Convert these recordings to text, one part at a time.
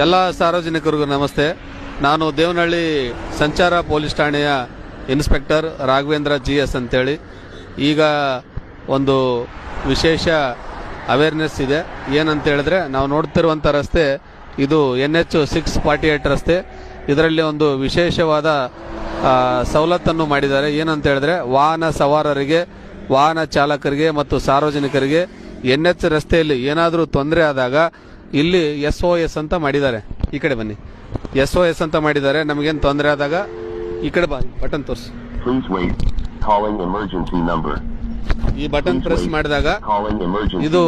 ಎಲ್ಲ ಸಾರ್ವಜನಿಕರಿಗೂ ನಮಸ್ತೆ. ನಾನು ದೇವನಹಳ್ಳಿ ಸಂಚಾರ ಪೊಲೀಸ್ ಠಾಣೆಯ ಇನ್ಸ್ಪೆಕ್ಟರ್ ರಾಘವೇಂದ್ರ GS ಅಂತೇಳಿ. ಈಗ ಒಂದು ವಿಶೇಷ ಅವೇರ್ನೆಸ್ ಇದೆ. ಏನಂತ ಹೇಳಿದ್ರೆ, ನಾವು ನೋಡ್ತಿರುವಂಥ ರಸ್ತೆ ಇದು NH 648 ರಸ್ತೆ. ಇದರಲ್ಲಿ ಒಂದು ವಿಶೇಷವಾದ ಸವಲತ್ತನ್ನು ಮಾಡಿದ್ದಾರೆ. ಏನಂತ ಹೇಳಿದ್ರೆ, ವಾಹನ ಸವಾರರಿಗೆ, ವಾಹನ ಚಾಲಕರಿಗೆ ಮತ್ತು ಸಾರ್ವಜನಿಕರಿಗೆ NH ರಸ್ತೆಯಲ್ಲಿ ಏನಾದರೂ ತೊಂದರೆ ಆದಾಗ ಇಲ್ಲಿ SOS ಅಂತ ಮಾಡಿದ್ದಾರೆ. ಈ ಕಡೆ ಬನ್ನಿ, SOS ಅಂತ ಮಾಡಿದ್ದಾರೆ. ನಮಗೇನು ತೊಂದರೆ ಆದಾಗ ಈ ಕಡೆ ಬಾ, ಬಟನ್ ತೋರಿಸಿ. ಈ ಬಟನ್ ಪ್ರೆಸ್ ಮಾಡಿದಾಗ ಇದು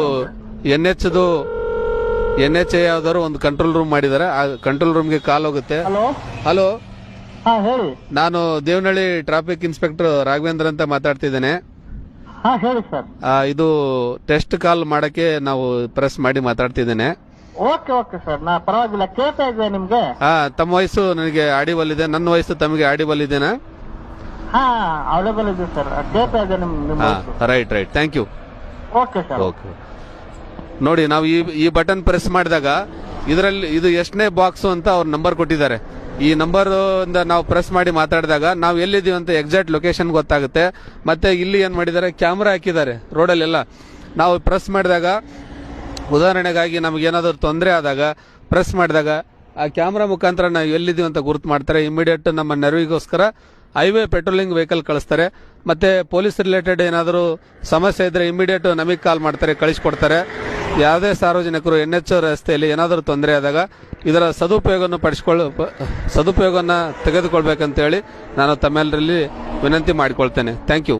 NH ಯಾವ್ದಾದ್ರು ಒಂದು ಕಂಟ್ರೋಲ್ ರೂಮ್ ಮಾಡಿದ್ದಾರೆ. ಆ ಕಂಟ್ರೋಲ್ ರೂಮ್ಗೆ ಕಾಲ್ ಹೋಗುತ್ತೆ. ಹಲೋ, ಹೇಳಿ. ನಾನು ದೇವನಹಳ್ಳಿ ಟ್ರಾಫಿಕ್ ಇನ್ಸ್ಪೆಕ್ಟರ್ ರಾಘವೇಂದ್ರ ಅಂತ ಮಾತಾಡ್ತಿದ್ದೇನೆ. ಹೇಳಿ ಸರ್. ಇದು ಟೆಸ್ಟ್ ಕಾಲ್ ಮಾಡಕ್ಕೆ ನಾವು ಪ್ರೆಸ್ ಮಾಡಿ ಮಾತಾಡ್ತಿದ್ದೇನೆ. ಓಕೆ ಸರ್, ನಾ ಪರವಾಗಿಲ್ಲ, ಕೇಳ್ತಾ ಇದ್ದೆ ನಿಮ್ಗೆ. ತಮ್ಮ ವಯಸ್ಸು ನನಗೆ ಆಡಿಬಲ್ ಇದೆ, ನನ್ನ ವಯಸ್ಸು ತಮಗೆ ಆಡಿಬಲ್ ಇದೆನಾ? ಅವೈಲೇಬಲ್ ಇದೆ ಸರ್, ಕೇಳ್ತಾ ಇದ್ದೆ ನಿಮ್ಮ. Right, thank you. Okay sir. Okay, ನೋಡಿ, ನಾವು ಈ ಬಟನ್ ಪ್ರೆಸ್ ಮಾಡಿದಾಗ ಇದರಲ್ಲಿ ಇದು ಎಷ್ಟನೇ ಬಾಕ್ಸ್ ಅಂತ ಅವ್ರ ನಂಬರ್ ಕೊಟ್ಟಿದ್ದಾರೆ. ಈ ನಂಬರ್ ನಾವು ಪ್ರೆಸ್ ಮಾಡಿ ಮಾತಾಡಿದಾಗ ನಾವು ಎಲ್ಲಿದ್ದೀವಿ ಅಂತ ಎಕ್ಸಾಕ್ಟ್ ಲೊಕೇಶನ್ ಗೊತ್ತಾಗುತ್ತೆ. ಮತ್ತೆ ಇಲ್ಲಿ ಏನ್ ಮಾಡಿದ್ದಾರೆ, ಕ್ಯಾಮ್ರಾ ಹಾಕಿದ್ದಾರೆ ರೋಡಲ್ಲೆಲ್ಲ. ನಾವು ಪ್ರೆಸ್ ಮಾಡಿದಾಗ, ಉದಾಹರಣೆಗಾಗಿ ನಮಗೇನಾದ್ರೂ ತೊಂದರೆ ಆದಾಗ ಪ್ರೆಸ್ ಮಾಡಿದಾಗ ಆ ಕ್ಯಾಮ್ರಾ ಮುಖಾಂತರ ನಾವು ಎಲ್ಲಿದ್ದೀವಿ ಅಂತ ಗುರುತು ಮಾಡ್ತಾರೆ. ಇಮಿಡಿಯೇಟ್ ನಮ್ಮ ನೆರವಿಗೋಸ್ಕರ ಹೈವೇ ಪೆಟ್ರೋಲಿಂಗ್ ವೆಹಿಕಲ್ ಕಳಿಸ್ತಾರೆ. ಮತ್ತೆ ಪೊಲೀಸ್ ರಿಲೇಟೆಡ್ ಏನಾದರೂ ಸಮಸ್ಯೆ ಇದ್ರೆ ಇಮಿಡಿಯೇಟ್ ನಮಗೆ ಕಾಲ್ ಮಾಡ್ತಾರೆ, ಕಳಿಸ್ಕೊಡ್ತಾರೆ. ಯಾವುದೇ ಸಾರ್ವಜನಿಕರು NH ರಸ್ತೆಯಲ್ಲಿ ಏನಾದರೂ ತೊಂದರೆ ಆದಾಗ ಇದರ ಸದುಪಯೋಗವನ್ನು ತೆಗೆದುಕೊಳ್ಬೇಕಂತ ಹೇಳಿ ನಾನು ತಮ್ಮೆಲ್ಲರಲ್ಲಿ ವಿನಂತಿ ಮಾಡಿಕೊಳ್ತೇನೆ. Thank you.